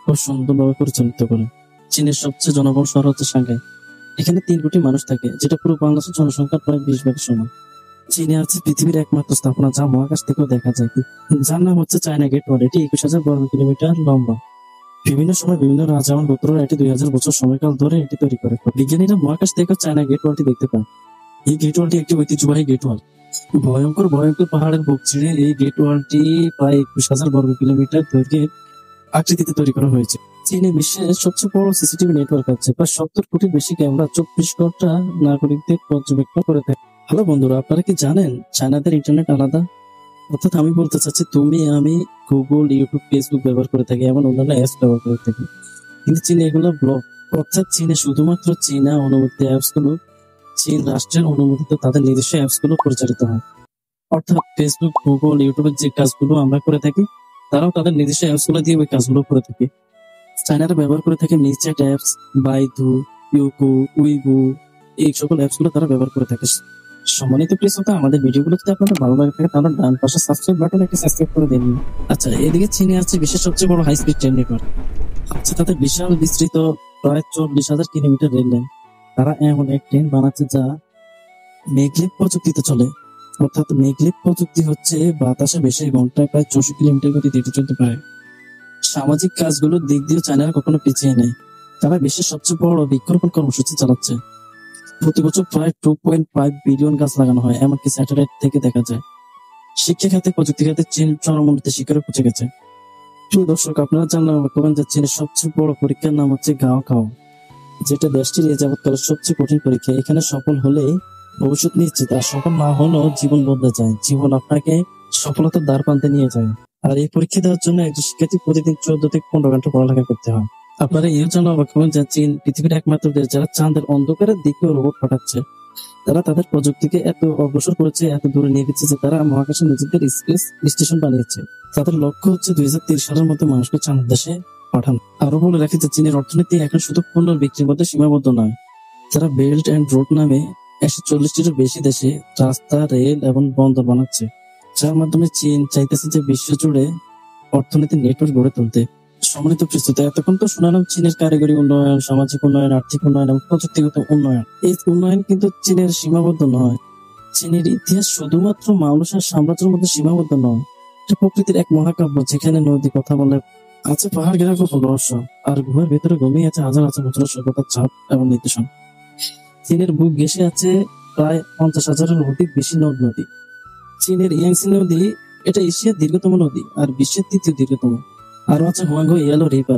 খুব সুন্দরভাবে পরিচালিত করে। চীনের সবচেয়ে জনবহুল শহর হচ্ছে সাংহাই। এখানে ৩ কোটি মানুষ থাকে, যেটা পুরো বাংলাদেশের জনসংখ্যার প্রায় 20 ভাগের সমান। চীনে আছে পৃথিবীর একমাত্র স্থাপনা যা মহাকাশ থেকেও দেখা যায়, যার নাম হচ্ছে চায়না গেট ওয়াল। এটি 21,000 বর্গ কিলোমিটার লম্বা। বিভিন্ন সময় বিভিন্ন রাজা ও গোত্ররা এটি 2000 বছর সময়কাল ধরে এটি তৈরি করে। বিজ্ঞানীরা মহাকাশ থেকে চায়না গেট ওয়ালটি দেখতে পায়। এই গেট ওয়ালটি একটি ঐতিহ্যবাহী গেট ওয়াল। ভয়ঙ্কর ভয়ঙ্কর পাহাড়ের বুক ছিঁড়ে এই গেট ওয়ালটি প্রায় 21,000 বর্গ কিলোমিটার দৈর্ঘ্যের আকৃতিতে তৈরি করা হয়েছে। চীনে বিশ্বের সবচেয়ে বড় সিসিটিভি নেটওয়ার্ক আছে, প্রায় 70 কোটির বেশি ক্যামেরা 24 ঘন্টা নাগরিকদের পর্যবেক্ষণ করে থাকে। হ্যালো বন্ধুরা, আপনারা কি জানেন চায়নাদের ইন্টারনেট আলাদা? অর্থাৎ আমি বলতে চাচ্ছি, তুমি আমি গুগল, ইউটিউব, ফেসবুক ব্যবহার করে থাকি, এমন অন্যান্য অ্যাপস ব্যবহার করে থাকি, কিন্তু চীনে এগুলো ব্লক। অর্থাৎ চীনে শুধুমাত্র চীনা অনুমোদিত অ্যাপস গুলো, চীন রাষ্ট্রের অনুমোদিত তাদের নিজস্ব অ্যাপস গুলো পরিচালিত হয়। অর্থাৎ ফেসবুক, গুগল, ইউটিউবের যে কাজগুলো আমরা করে থাকি, তারাও তাদের নিজস্ব অ্যাপস গুলো দিয়ে ওই কাজগুলো করে থাকে। চায়নারা ব্যবহার করে থাকে মিচ্যাট অ্যাপস, বাইদু, ইউকু, উইবু, এই সকল অ্যাপস গুলো তারা ব্যবহার করে থাকে। সম্মানিত প্রিয় শ্রোতা, আমাদের ভিডিওগুলো যদি আপনাদের ভালো লাগে থাকে তাহলে ডান পাশে সাবস্ক্রাইব বাটন একটি সাবস্ক্রাইব করে দিন। আচ্ছা, এদিকে চীনে আছে বিশ্বের সবচেয়ে বড় হাই স্পিড ট্রেন নেটওয়ার্ক। আচ্ছা, তাদের বিশাল বিস্তৃত প্রায় 40,000 কিলোমিটার রেল লাইন। তারা এমন এক ট্রেন বানাচ্ছে যা মেঘলিপ প্রযুক্তিতে চলে। অর্থাৎ মেঘলিপ প্রযুক্তি হচ্ছে বাতাসে ভেসে ঘন্টায় প্রায় 64 কিলোমিটার গতিতে এটি চলতে পারে। সামাজিক কাজগুলোর দিক দিয়ে চায়নারা কখনো পিছিয়ে নেই। তারা বিশ্বের সবচেয়ে বড় বৃক্ষরোপণ কর্মসূচি চালাচ্ছে। প্রতি বছর প্রায় 2.5 বিলিয়ন গাছ লাগানো হয়, এমনকি স্যাটেলাইট থেকে দেখা যায়। শিক্ষা খাতে, প্রযুক্তি খাতে চীন চরম উন্নতি শিখরে পৌঁছে গেছে। প্রিয় দর্শক, আপনারা জানলে অবাক হবেন যে চীনের সবচেয়ে বড় পরীক্ষার নাম হচ্ছে গাও খাও, যেটা দেশটির এ যাবৎকালের সবচেয়ে কঠিন পরীক্ষা। এখানে সফল হলে ভবিষ্যৎ নিশ্চিত, আর সফল না হলেও জীবন বদলে যায়। জীবন আপনাকে সফলতার দ্বার প্রান্তে নিয়ে যায়। আর এই পরীক্ষা দেওয়ার জন্য একজন শিক্ষার্থী প্রতিদিন 14 থেকে 15 ঘন্টা পড়ালেখা করতে হয়। আপনারা এর জন্য অবাক হবেন যে চীন পৃথিবীর একমাত্র দেশ যারা চাঁদের অন্ধকারের দিকে রোবট পাঠাচ্ছে। তারা তাদের প্রযুক্তিকে এত অগ্রসর করেছে, এত দূরে নিয়ে গেছে যে তারা মহাকাশে নিজেদের স্পেস স্টেশন বানিয়েছে। তাদের লক্ষ্য হচ্ছে 2030 সালের মধ্যে মানুষকে চাঁদ দেশে পাঠানো। আরো বলে রাখি যে চীনের অর্থনীতি এখন শুধু পণ্য বিক্রির মধ্যে সীমাবদ্ধ নয়। তারা বেল্ট অ্যান্ড রোড নামে 140টিরও বেশি দেশে রাস্তা, রেল এবং বন্দর বানাচ্ছে, যার মাধ্যমে চীন চাইতেছে যে বিশ্ব জুড়ে অর্থনীতির নেটওয়ার্ক গড়ে তুলতে। সম্মানিত প্রস্তুত, এতক্ষণ তো শোনালাম চীনের কারিগরি উন্নয়ন, সামাজিক উন্নয়ন, আর্থিক উন্নয়ন এবং প্রযুক্তিগত উন্নয়ন। এই উন্নয়ন কিন্তু চীনের সীমাবদ্ধ নয়। চীনের ইতিহাস শুধুমাত্র মানুষের সাম্রাজ্যের মধ্যে সীমাবদ্ধ নয়। এটা প্রকৃতির এক মহাকাব্য, যেখানে নদী কথা বলে, আছে পাহাড় ঘেরা গোপন রহস্য, আর গুহার ভেতরে ঘুমিয়ে আছে হাজার হাজার বছরের সভ্যতার ছাপ এবং নির্দেশন। চীনের বুক ঘেঁষে আছে প্রায় 50,000-এর অধিক বেশি নদ নদী। চীনের ইয়াংসি নদী, এটা এশিয়ার দীর্ঘতম নদী আর বিশ্বের 3য় দীর্ঘতম। আরো আছে হুয়াংহো ইয়েলো রিভার,